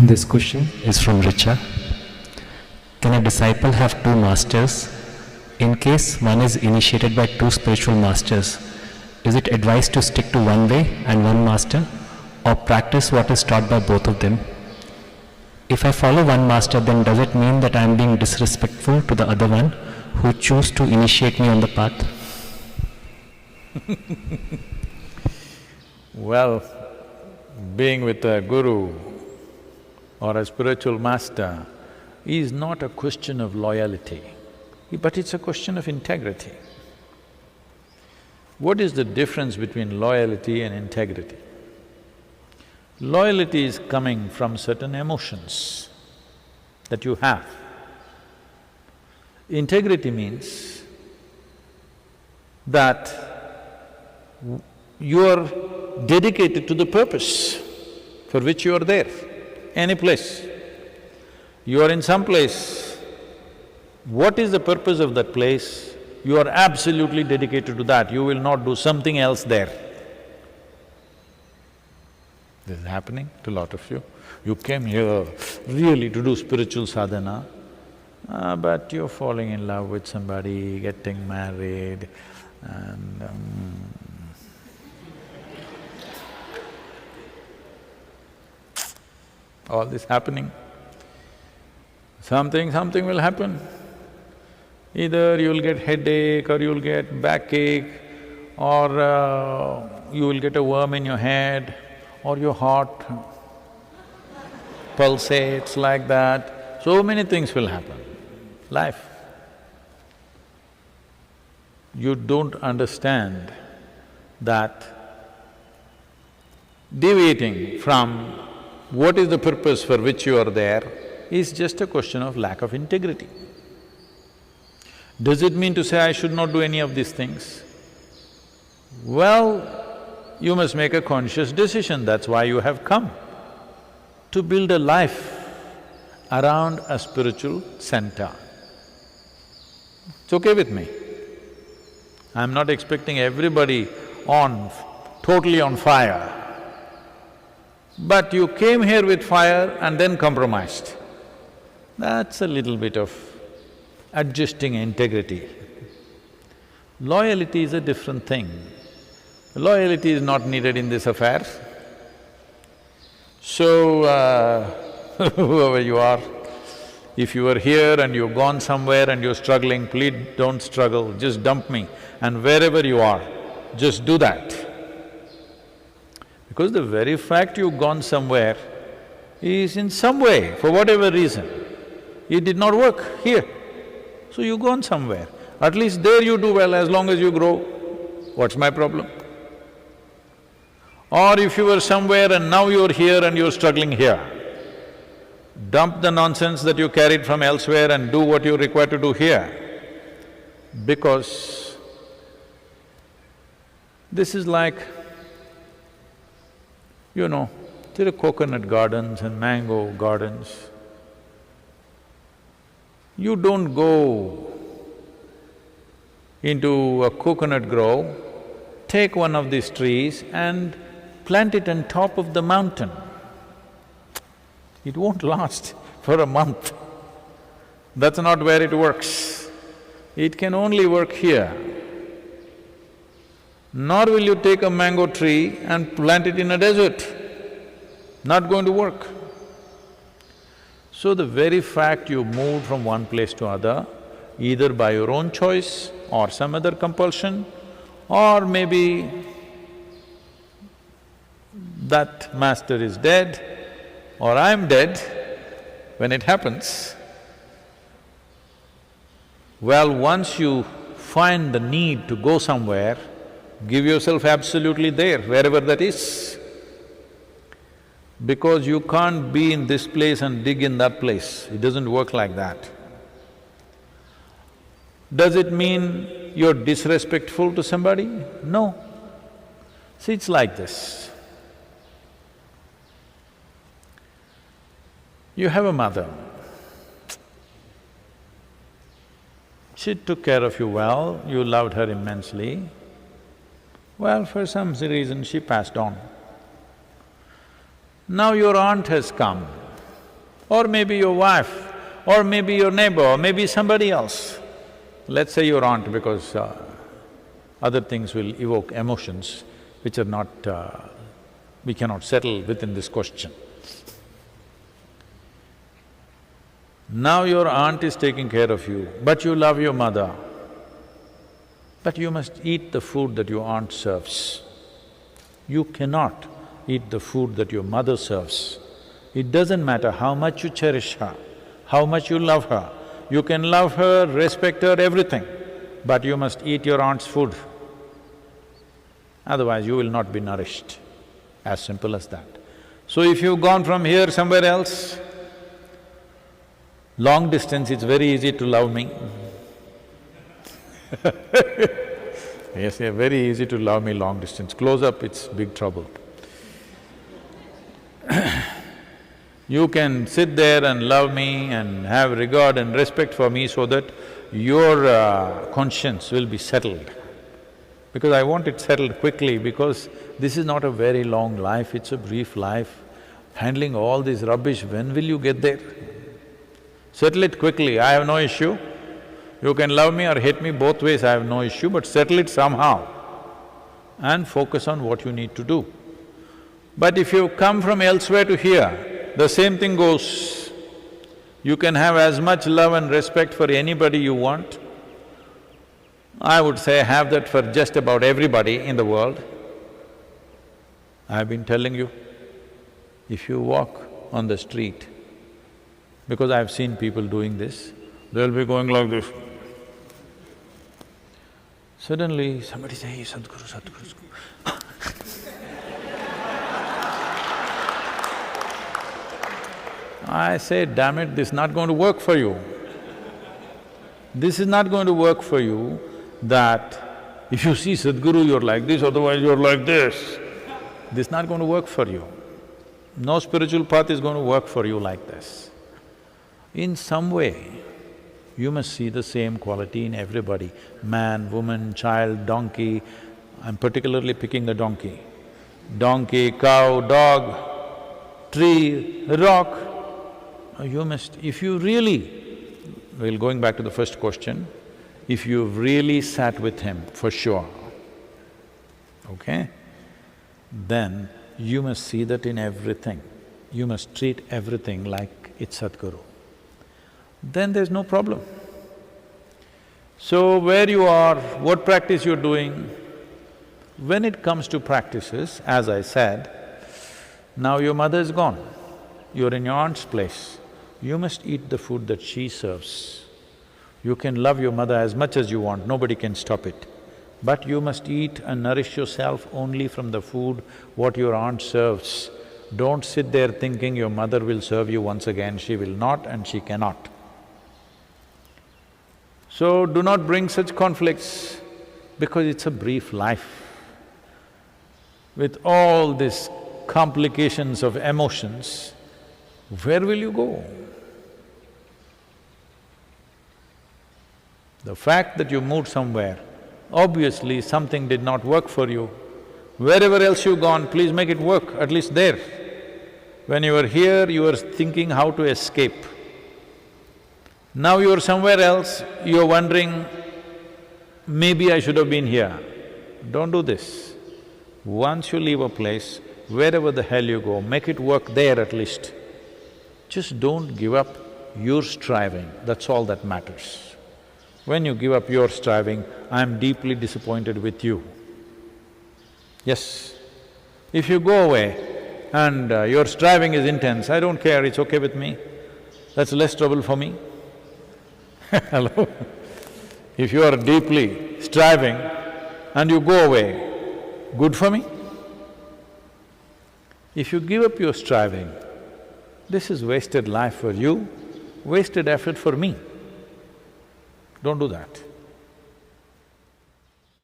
This question is from Richa. Can a disciple have two masters? In case one is initiated by two spiritual masters, is it advised to stick to one way and one master, or practice what is taught by both of them? If I follow one master, then does it mean that I am being disrespectful to the other one who chose to initiate me on the path? Well, being with a guru or a spiritual master is not a question of loyalty, but it's a question of integrity. What is the difference between loyalty and integrity? Loyalty is coming from certain emotions that you have. Integrity means that you are dedicated to the purpose for which you are there, any place. You are in some place, what is the purpose of that place? You are absolutely dedicated to that, you will not do something else there. This is happening to a lot of you. You came here really to do spiritual sadhana, but you're falling in love with somebody, getting married, and all this happening. Something will happen. Either you'll get headache, or you'll get backache, or you will get a worm in your head, or your heart pulsates like that. So many things will happen. Life. You don't understand that deviating from what is the purpose for which you are there is just a question of lack of integrity. Does it mean to say I should not do any of these things? Well, you must make a conscious decision, that's why you have come, to build a life around a spiritual center. It's okay with me. I'm not expecting everybody totally on fire. But you came here with fire and then compromised. That's a little bit of adjusting integrity. Loyalty is a different thing. Loyalty is not needed in this affair. So, whoever you are, if you are here and you've gone somewhere and you're struggling, please don't struggle, just dump me. And wherever you are, just do that. Because the very fact you've gone somewhere is in some way, for whatever reason, it did not work here. So you've gone somewhere. At least there you do well as long as you grow. What's my problem? Or if you were somewhere and now you're here and you're struggling here, dump the nonsense that you carried from elsewhere and do what you're required to do here. Because this is like, you know, there are coconut gardens and mango gardens. You don't go into a coconut grove, take one of these trees and plant it on top of the mountain. It won't last for a month. That's not where it works. It can only work here. Nor will you take a mango tree and plant it in a desert. Not going to work. So the very fact you moved from one place to other, either by your own choice or some other compulsion, or maybe that master is dead or I'm dead, when it happens, well, once you find the need to go somewhere, give yourself absolutely there, wherever that is. Because you can't be in this place and dig in that place, it doesn't work like that. Does it mean you're disrespectful to somebody? No. See, it's like this. You have a mother. She took care of you well, you loved her immensely. Well, for some reason she passed on. Now your aunt has come or maybe your wife, or maybe your neighbor, or maybe somebody else. Let's say your aunt, because other things will evoke emotions which are not… we cannot settle within this question. Now your aunt is taking care of you, but you love your mother. But you must eat the food that your aunt serves. You cannot eat the food that your mother serves. It doesn't matter how much you cherish her, how much you love her. You can love her, respect her, everything, but you must eat your aunt's food. Otherwise, you will not be nourished. As simple as that. So if you've gone from here somewhere else, long distance, it's very easy to love me. Yes, yeah, very easy to love me long distance. Close up, it's big trouble. You can sit there and love me and have regard and respect for me so that your conscience will be settled. Because I want it settled quickly, because this is not a very long life, it's a brief life. Handling all this rubbish, when will you get there? Settle it quickly, I have no issue. You can love me or hate me both ways, I have no issue, but settle it somehow and focus on what you need to do. But if you come from elsewhere to here, the same thing goes. You can have as much love and respect for anybody you want. I would say have that for just about everybody in the world. I've been telling you, if you walk on the street, because I've seen people doing this, they'll be going like this. Suddenly somebody say, hey, Sadhguru, Sadhguru. I say, damn it, this is not going to work for you. This is not going to work for you, that if you see Sadhguru, you're like this, otherwise you're like this. This is not going to work for you. No spiritual path is going to work for you like this. In some way, you must see the same quality in everybody, man, woman, child, donkey. I'm particularly picking the donkey. Donkey, cow, dog, tree, rock. You must… if you really… well, going back to the first question, if you've really sat with him, for sure, okay, then you must see that in everything. You must treat everything like it's Sadhguru. Then there's no problem. So where you are, what practice you're doing, when it comes to practices, as I said, now your mother is gone, you're in your aunt's place, you must eat the food that she serves. You can love your mother as much as you want, nobody can stop it. But you must eat and nourish yourself only from the food what your aunt serves. Don't sit there thinking your mother will serve you once again, she will not and she cannot. So do not bring such conflicts, because it's a brief life. With all these complications of emotions, where will you go? The fact that you moved somewhere, obviously something did not work for you. Wherever else you've gone, please make it work, at least there. When you were here, you were thinking how to escape. Now you're somewhere else, you're wondering, maybe I should have been here. Don't do this. Once you leave a place, wherever the hell you go, make it work there at least. Just don't give up your striving, that's all that matters. When you give up your striving, I'm deeply disappointed with you. Yes, if you go away and your striving is intense, I don't care, it's okay with me, that's less trouble for me. Hello? If you are deeply striving and you go away, good for me? If you give up your striving, this is wasted life for you, wasted effort for me. Don't do that.